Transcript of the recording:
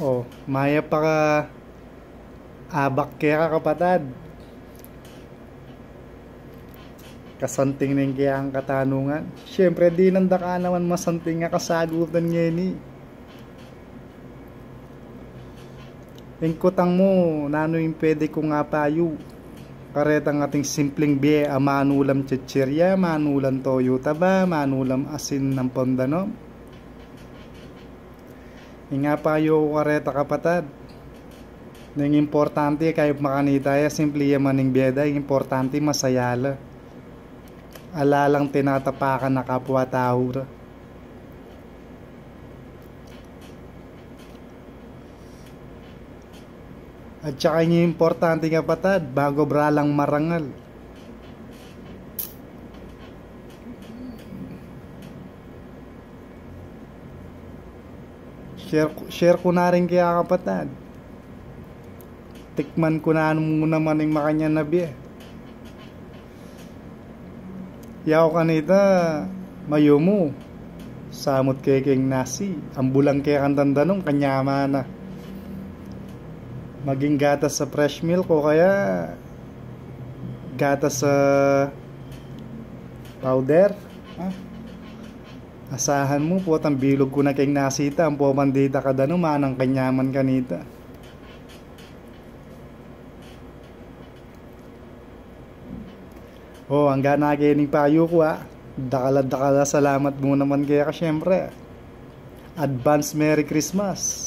Oh, maya pa ka abak kaya ka kapatad. Kasanting ning kaya ang katanungan. Siyempre di nanda ka naman masanting nga kasagutan ngayon eh. Ingkutang mo, nano yung pwede ko nga payo. Karetang ating simpleng biye, manulam chichirya, manulam toyo taba, manulam asin ng pondano. Nga payo ko kareta kapatad. Yung importante kayo makanita ya, simple yaman ng biyeda, yung importante masayala. Alalang tinatapakan na kapwa-tao ra. At saka yung importante nga patad, bago bralang marangal. Share ko na rin kaya kapatad. Tikman ko na mo naman yung makanya na biye. Yaw kanita, mayo mo. Samot keking nasi. Ang bulang kaya kandandanong kanyama na. Maging gatas sa fresh milk o kaya gatas sa powder. Asahan mo po ang bilog ko na keng nasita ang pomandita kada naman ang kanyaman kanita. Oh, ang gana ganing payo ko Dakala salamat mo naman kaya ka syempre. Advance Merry Christmas.